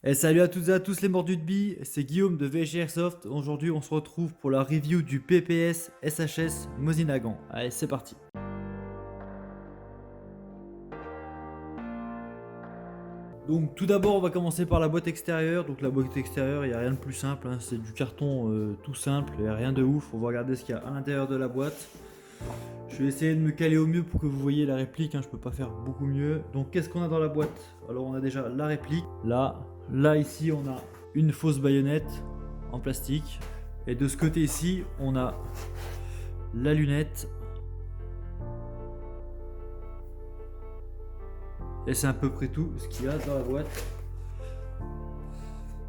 Et salut à toutes et à tous les mordus de billes, c'est Guillaume de VG Airsoft. Aujourd'hui on se retrouve pour la review du PPS SHS Mosin-Nagant. Allez, c'est parti. Donc tout d'abord on va commencer par la boîte extérieure. Donc la boîte extérieure, il n'y a rien de plus simple, hein. C'est du carton tout simple, il n'y a rien de ouf. On va regarder ce qu'il y a à l'intérieur de la boîte. Je vais essayer de me caler au mieux pour que vous voyez la réplique, hein. Je peux pas faire beaucoup mieux. Donc qu'est-ce qu'on a dans la boîte? Alors on a déjà la réplique, là ici on a une fausse baïonnette en plastique. Et de ce côté ici on a la lunette. Et c'est à peu près tout ce qu'il y a dans la boîte.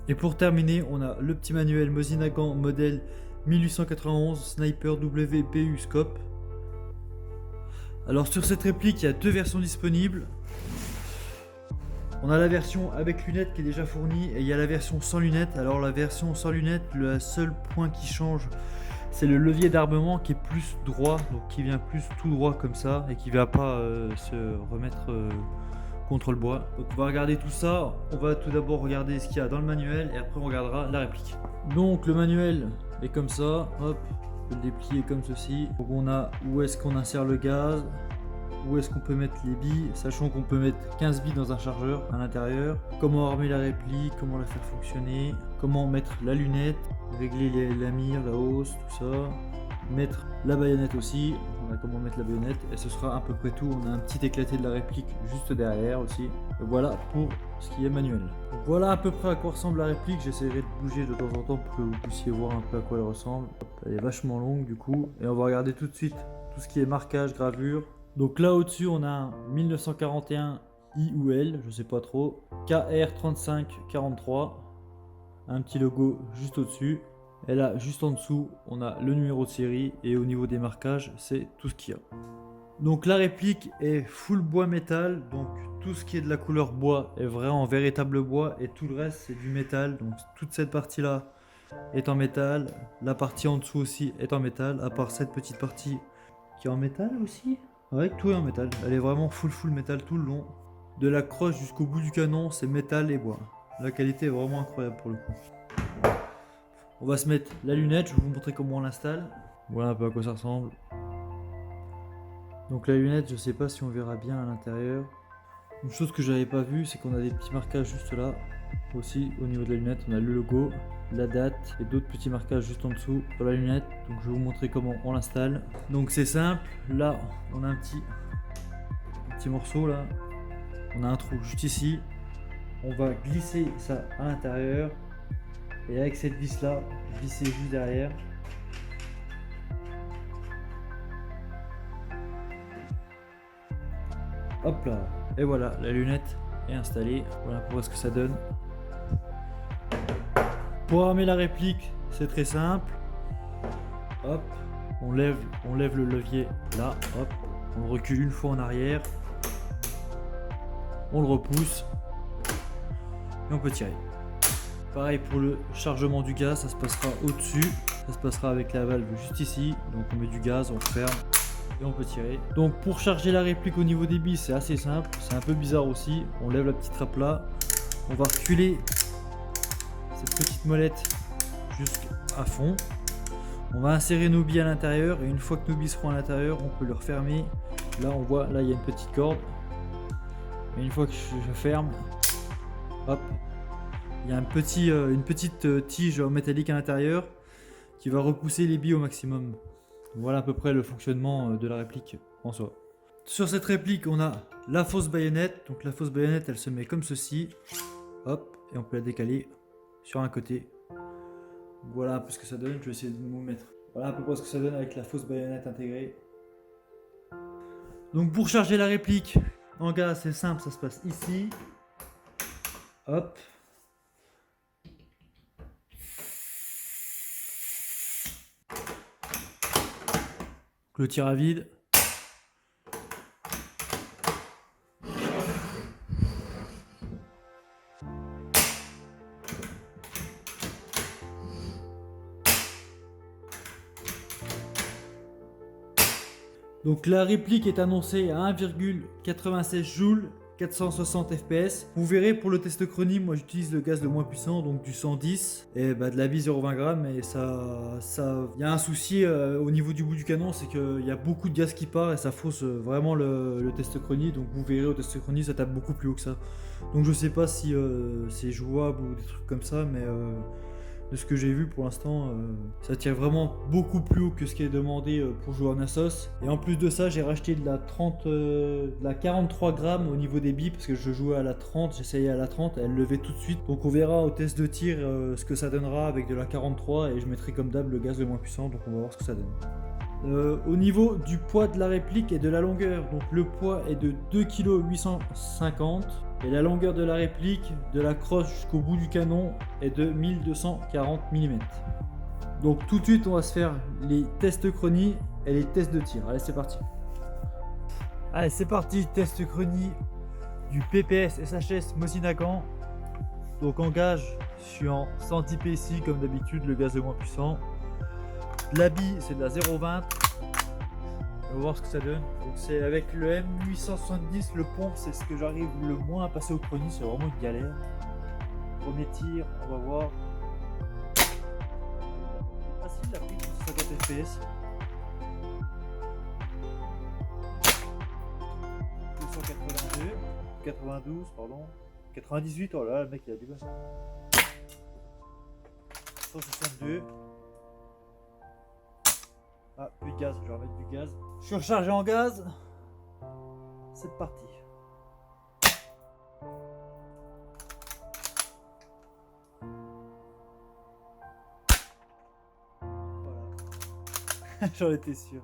Et pour terminer, on a le petit manuel Mosin-Nagant modèle 1891 Sniper WPU Scope. Alors sur cette réplique, il y a deux versions disponibles. On a la version avec lunettes qui est déjà fournie et il y a la version sans lunettes. Alors la version sans lunettes, le seul point qui change, c'est le levier d'armement qui est plus droit, donc qui vient plus tout droit comme ça et qui ne va pas se remettre contre le bois. Donc on va regarder tout ça. On va tout d'abord regarder ce qu'il y a dans le manuel et après on regardera la réplique. Donc le manuel est comme ça, hop, on peut le déplier comme ceci. Donc on a où est-ce qu'on insère le gaz, où est-ce qu'on peut mettre les billes, sachant qu'on peut mettre 15 billes dans un chargeur à l'intérieur, comment armer la réplique, comment la faire fonctionner, comment mettre la lunette, régler la mire, la hausse, tout ça, mettre la baïonnette aussi, on a comment mettre la baïonnette et ce sera à peu près tout. On a un petit éclaté de la réplique juste derrière aussi. Et voilà pour ce qui est manuel. Donc voilà à peu près à quoi ressemble la réplique. J'essaierai de bouger de temps en temps pour que vous puissiez voir un peu à quoi elle ressemble. Elle est vachement longue du coup et on va regarder tout de suite tout ce qui est marquage, gravure. Donc là au-dessus on a un 1941 I ou L, je sais pas trop, KR3543, un petit logo juste au-dessus. Et là juste en dessous on a le numéro de série et au niveau des marquages c'est tout ce qu'il y a. Donc la réplique est full bois métal, donc tout ce qui est de la couleur bois est vraiment véritable bois et tout le reste c'est du métal. Donc toute cette partie là est en métal, la partie en dessous aussi est en métal, à part cette petite partie qui est en métal aussi. Ouais, tout est en métal, elle est vraiment full métal tout le long. De la croche jusqu'au bout du canon, c'est métal et bois. La qualité est vraiment incroyable pour le coup. On va se mettre la lunette, je vais vous montrer comment on l'installe. Voilà un peu à quoi ça ressemble. Donc la lunette, je sais pas si on verra bien à l'intérieur. Une chose que j'avais pas vue, c'est qu'on a des petits marquages juste là. Aussi au niveau de la lunette, on a le logo, la date et d'autres petits marquages juste en dessous sur la lunette. Donc je vais vous montrer comment on l'installe. Donc c'est simple, là on a un petit morceau là. On a un trou juste ici. On va glisser ça à l'intérieur. Et avec cette vis là, visser juste derrière. Hop là. Et voilà, la lunette est installée. Voilà pour voir ce que ça donne. Pour armer la réplique, c'est très simple. Hop, on lève le levier là, hop, on le recule une fois en arrière. On le repousse. Et on peut tirer. Pareil pour le chargement du gaz, ça se passera au-dessus. Ça se passera avec la valve juste ici. Donc on met du gaz, on ferme et on peut tirer. Donc pour charger la réplique au niveau des billes, c'est assez simple. C'est un peu bizarre aussi. On lève la petite trappe là. On va reculer cette petite molette jusqu'à fond. On va insérer nos billes à l'intérieur et une fois que nos billes seront à l'intérieur, on peut le refermer. Là on voit, là il y a une petite corde. Et une fois que je ferme, hop, il y a une petite tige métallique à l'intérieur qui va repousser les billes au maximum. Voilà à peu près le fonctionnement de la réplique en soi. Sur cette réplique, on a la fausse baïonnette. Donc la fausse baïonnette, elle se met comme ceci. Hop, et on peut la décaler sur un côté. Voilà un peu ce que ça donne. Je vais essayer de vous mettre. Voilà à peu près ce que ça donne avec la fausse baïonnette intégrée. Donc pour charger la réplique en gaz, c'est simple, ça se passe ici. Hop. Le tir à vide. Donc la réplique est annoncée à 1,96 joules 460 fps. Vous verrez pour le test chronie, moi j'utilise le gaz le moins puissant, donc du 110 et de la bille 0,20 g. Et il y a un souci au niveau du bout du canon, c'est qu'il y a beaucoup de gaz qui part et ça fausse vraiment le test chronie. Donc vous verrez au test chronie, ça tape beaucoup plus haut que ça. Donc je sais pas si c'est jouable ou des trucs comme ça, mais de ce que j'ai vu pour l'instant, ça tire vraiment beaucoup plus haut que ce qui est demandé pour jouer en Asos. Et en plus de ça, j'ai racheté de la 43 grammes au niveau des billes parce que je jouais à la 30, j'essayais à la 30, elle levait tout de suite. Donc on verra au test de tir ce que ça donnera avec de la 43 et je mettrai comme d'hab le gaz le moins puissant, donc on va voir ce que ça donne. Au niveau du poids de la réplique et de la longueur, donc le poids est de 2,850 kg. Et la longueur de la réplique, de la crosse jusqu'au bout du canon, est de 1240 mm. Donc tout de suite, on va se faire les tests chronie et les tests de tir. Allez, c'est parti. Allez, c'est parti, test chronie du PPS SHS Mosin Nagant. Donc en gage, je suis en 110 PSI comme d'habitude, le gaz le moins puissant. La bille, c'est de la 0,20. On va voir ce que ça donne. Donc c'est avec le M870, le pompe, c'est ce que j'arrive le moins à passer au chronie, c'est vraiment une galère. Premier tir, on va voir. Facile la prise pour 50 fps. 282, 92, pardon. 98, oh là, le mec il a du bas. 162. Ah, plus de gaz, je vais remettre du gaz. Je suis rechargé en gaz. C'est parti. Voilà. J'en étais sûr.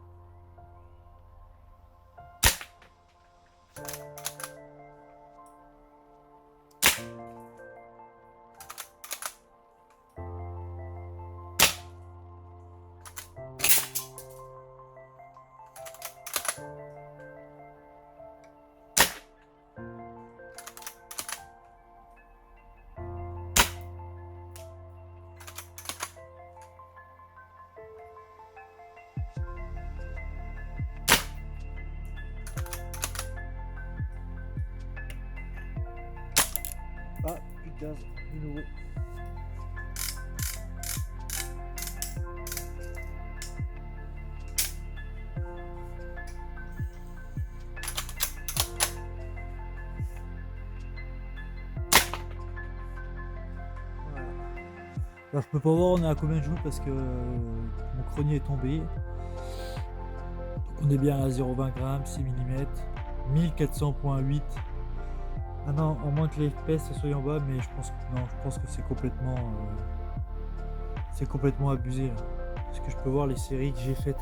Ah, plus de gaz, de nouveau. Voilà. Alors je peux pas voir on est à combien de joules parce que mon chronier est tombé. Donc on est bien à 0,20 g, 6 mm, 1400.8. Ah non, au moins que les FPS soient en bas, mais je pense que c'est complètement abusé là. Parce que je peux voir les séries que j'ai faites.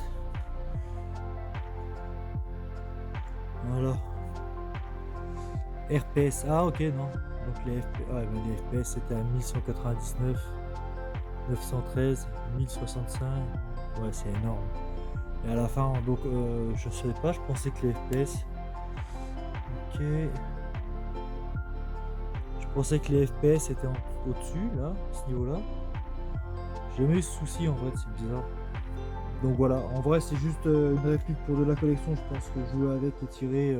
Voilà. RPS, ah ok non. Donc les FPS c'était à 1199, 913, 1065. Ouais c'est énorme. Et à la fin donc je sais pas, je pensais que les FPS. Ok. Je pensais que les FPS étaient au-dessus, là, à ce niveau-là. J'ai jamais eu ce souci en vrai, c'est bizarre. Donc voilà, en vrai c'est juste une réplique pour de la collection, je pense que jouer avec et tirer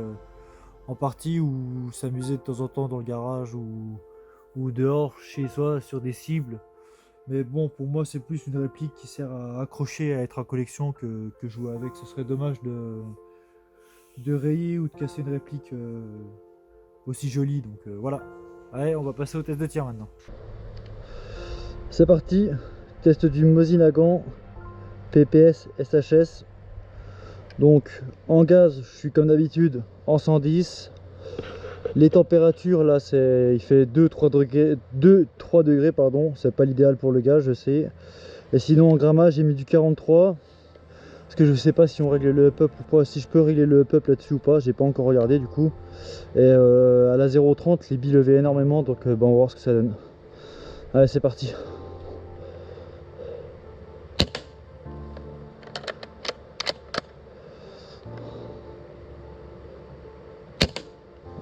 en partie ou s'amuser de temps en temps dans le garage ou dehors chez soi sur des cibles. Mais bon, pour moi c'est plus une réplique qui sert à accrocher, à être en collection que jouer avec. Ce serait dommage de rayer ou de casser une réplique aussi jolie, donc voilà. Allez, on va passer au test de tir maintenant. C'est parti, test du Mosin Nagant PPS SHS. Donc en gaz, je suis comme d'habitude en 110. Les températures là, il fait 2-3 degrés, pardon. C'est pas l'idéal pour le gaz, je sais. Et sinon en grammage, j'ai mis du 43. Parce que je sais pas si on règle le up ou pas, si je peux régler le up là-dessus ou pas, j'ai pas encore regardé du coup. Et à la 0,30 les billes levaient énormément, donc on va voir ce que ça donne. Allez c'est parti.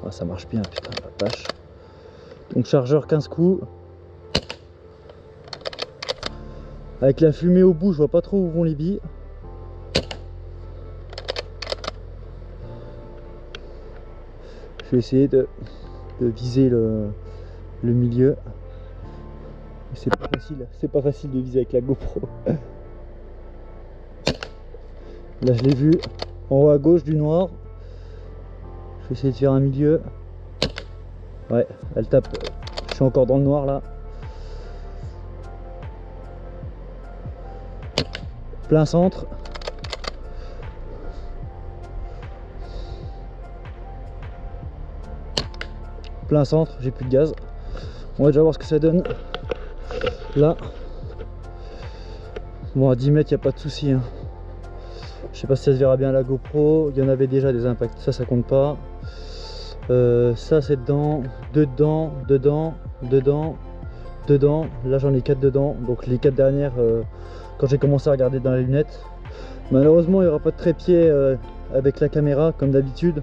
Ah, ça marche bien, putain la vache. Donc chargeur 15 coups. Avec la fumée au bout, je vois pas trop où vont les billes. Je vais essayer de viser le milieu. C'est pas facile de viser avec la GoPro. Là je l'ai vu en haut à gauche du noir. Je vais essayer de faire un milieu. Ouais, elle tape. Je suis encore dans le noir là. Plein centre. Plein centre, j'ai plus de gaz. On va déjà voir ce que ça donne. Là. Bon, à 10 mètres, il n'y a pas de souci, hein. Je sais pas si ça se verra bien à la GoPro. Il y en avait déjà des impacts. Ça compte pas. Ça, c'est dedans. Dedans, dedans, dedans, dedans. Là, j'en ai 4 dedans. Donc, les 4 dernières, quand j'ai commencé à regarder dans la lunette. Malheureusement, il n'y aura pas de trépied avec la caméra, comme d'habitude.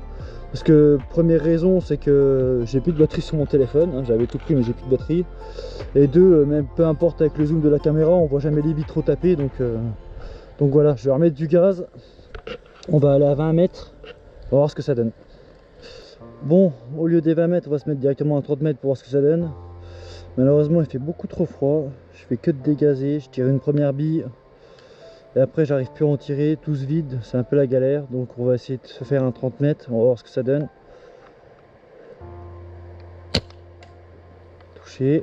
Parce que première raison, c'est que j'ai plus de batterie sur mon téléphone, hein, j'avais tout pris mais j'ai plus de batterie. Et deux, même peu importe avec le zoom de la caméra, on voit jamais les vitres taper, donc voilà, je vais remettre du gaz. On va aller à 20 mètres, on va voir ce que ça donne. Bon, au lieu des 20 mètres, on va se mettre directement à 30 mètres pour voir ce que ça donne. Malheureusement, il fait beaucoup trop froid, je fais que de dégazer, je tire une première bille. Et après j'arrive plus à en tirer, tout se vide, c'est un peu la galère. Donc on va essayer de se faire un 30 mètres, on va voir ce que ça donne. Touché.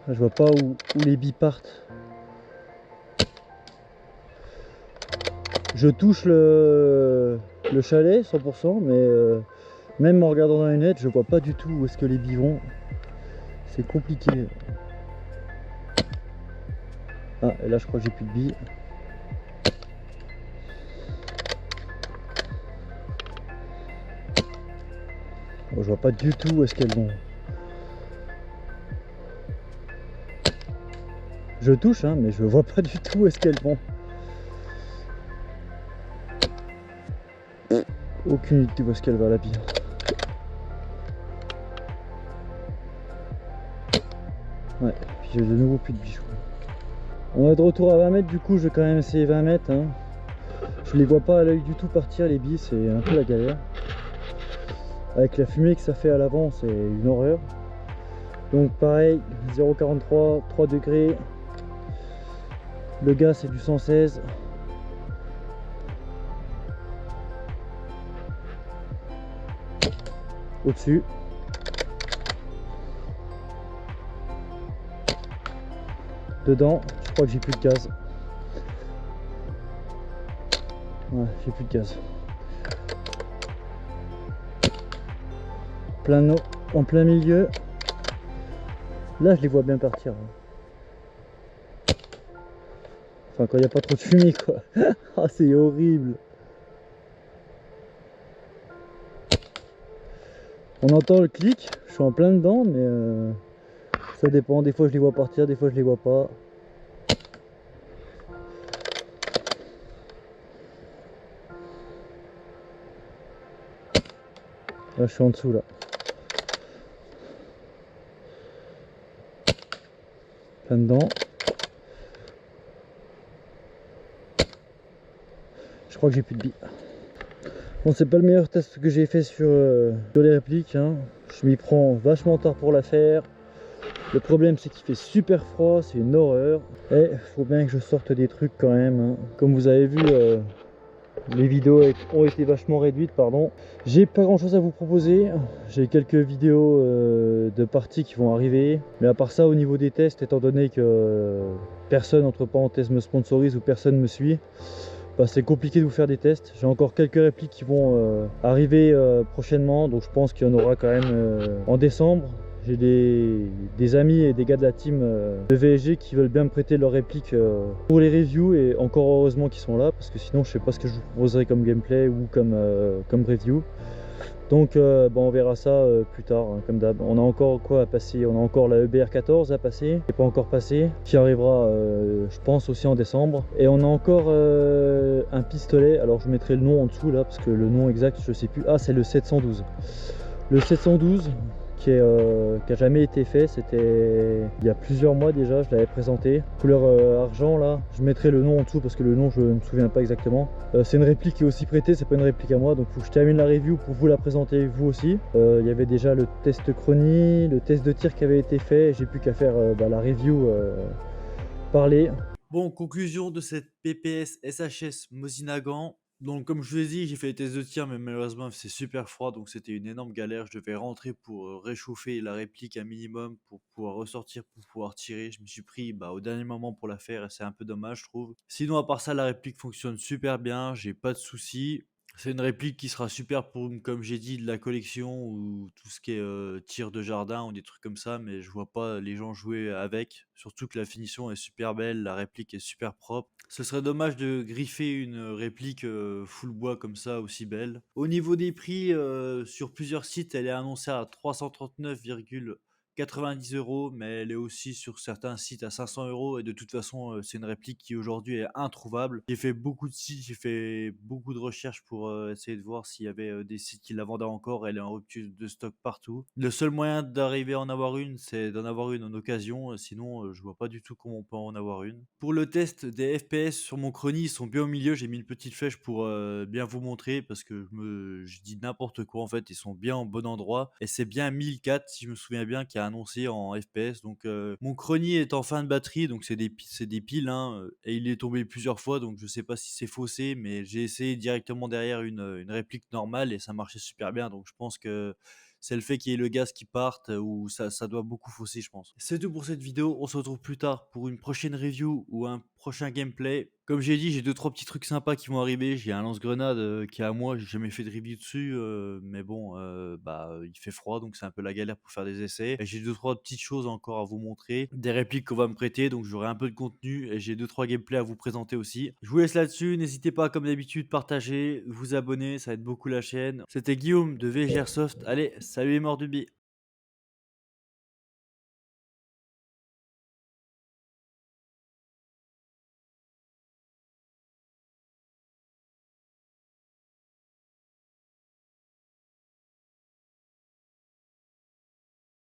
Je vois pas où les billes partent. Je touche le chalet 100%, mais même en regardant dans les lunettes, je vois pas du tout où est-ce que les billes vont. C'est compliqué. Ah, et là je crois que j'ai plus de billes. Bon, je vois pas du tout où est-ce qu'elles vont. Je touche, hein, mais je vois pas du tout où est-ce qu'elles vont. Aucune idée où est-ce qu'elle va la bille. Ouais, puis j'ai de nouveau plus de bijoux. On est de retour à 20 mètres, du coup je vais quand même essayer 20 mètres. Hein. Je les vois pas à l'œil du tout partir les billes, c'est un peu la galère. Avec la fumée que ça fait à l'avant, c'est une horreur. Donc pareil, 0,43, 3 degrés. Le gaz c'est du 116. Au-dessus. Dedans, je crois que j'ai plus de gaz. Ouais, j'ai plus de gaz. Plein eau, en plein milieu. Là, je les vois bien partir. Enfin, quand il n'y a pas trop de fumée, quoi. Ah, c'est horrible. On entend le clic, je suis en plein dedans, mais ça dépend. Des fois, je les vois partir, des fois, je les vois pas. Là, je suis en dessous, là. Plein dedans. Je crois que j'ai plus de billes. Bon, c'est pas le meilleur test que j'ai fait sur les répliques, hein. Je m'y prends vachement tard pour la faire. Le problème c'est qu'il fait super froid, c'est une horreur. Et il faut bien que je sorte des trucs quand même, hein. Comme vous avez vu, les vidéos ont été vachement réduites, pardon. J'ai pas grand chose à vous proposer. J'ai quelques vidéos de parties qui vont arriver. Mais à part ça, au niveau des tests, étant donné que personne entre parenthèses me sponsorise ou personne me suit, bah, c'est compliqué de vous faire des tests. J'ai encore quelques répliques qui vont arriver prochainement, donc je pense qu'il y en aura quand même en décembre. J'ai des amis et des gars de la team de VSG qui veulent bien me prêter leurs répliques pour les reviews, et encore heureusement qu'ils sont là, parce que sinon je sais pas ce que je vous proposerai comme gameplay ou comme review. Donc bon, on verra ça plus tard, hein, comme d'hab. On a encore quoi à passer? On a encore la EBR 14 à passer, qui n'est pas encore passé, qui arrivera je pense aussi en décembre. Et on a encore un pistolet, alors je mettrai le nom en dessous là, parce que le nom exact je sais plus. Ah, c'est le 712. Le 712 qui a jamais été fait, c'était il y a plusieurs mois déjà, je l'avais présenté. Couleur argent là, je mettrai le nom en dessous parce que le nom je ne me souviens pas exactement. C'est une réplique qui est aussi prêtée, c'est pas une réplique à moi, donc faut que je termine la review pour vous la présenter vous aussi. Il y avait déjà le test chronie, le test de tir qui avait été fait, j'ai plus qu'à faire la review parler. Bon, conclusion de cette PPS SHS Mosinagan. Donc, comme je vous l'ai dit, j'ai fait les tests de tir, mais malheureusement, c'est super froid, donc c'était une énorme galère. Je devais rentrer pour réchauffer la réplique un minimum pour pouvoir ressortir, pour pouvoir tirer. Je me suis pris au dernier moment pour la faire et c'est un peu dommage, je trouve. Sinon, à part ça, la réplique fonctionne super bien, j'ai pas de soucis. C'est une réplique qui sera super pour, comme j'ai dit, de la collection ou tout ce qui est tir de jardin ou des trucs comme ça, mais je vois pas les gens jouer avec. Surtout que la finition est super belle, la réplique est super propre. Ce serait dommage de griffer une réplique full bois comme ça, aussi belle. Au niveau des prix, sur plusieurs sites, elle est annoncée à 339,90 €, mais elle est aussi sur certains sites à 500 €. Et de toute façon, c'est une réplique qui aujourd'hui est introuvable. J'ai fait beaucoup de sites, j'ai fait beaucoup de recherches pour essayer de voir s'il y avait des sites qui la vendaient encore. Elle est en rupture de stock partout. Le seul moyen d'arriver à en avoir une, c'est d'en avoir une en occasion. Sinon, je vois pas du tout comment on peut en avoir une. Pour le test des FPS sur mon chrony, ils sont bien au milieu. J'ai mis une petite flèche pour bien vous montrer parce que je dis n'importe quoi en fait. Ils sont bien au bon endroit et c'est bien 1004 si je me souviens bien qui a annoncé en FPS. Donc mon chrony est en fin de batterie, donc c'est des piles hein, et il est tombé plusieurs fois, donc je sais pas si c'est faussé, mais j'ai essayé directement derrière une réplique normale et ça marchait super bien. Donc je pense que c'est le fait qu'il y ait le gaz qui parte ou ça doit beaucoup fausser, je pense. C'est tout pour cette vidéo. On se retrouve plus tard pour une prochaine review ou un prochain gameplay. Comme j'ai dit, j'ai 2-3 petits trucs sympas qui vont arriver. J'ai un lance-grenade qui est à moi. J'ai jamais fait de review dessus, mais bon, il fait froid, donc c'est un peu la galère pour faire des essais. Et j'ai 2-3 petites choses encore à vous montrer. Des répliques qu'on va me prêter, donc j'aurai un peu de contenu. Et j'ai 2-3 gameplays à vous présenter aussi. Je vous laisse là-dessus. N'hésitez pas, comme d'habitude, partager, vous abonner. Ça aide beaucoup la chaîne. C'était Guillaume de VG Airsoft. Allez, salut les morts du bi.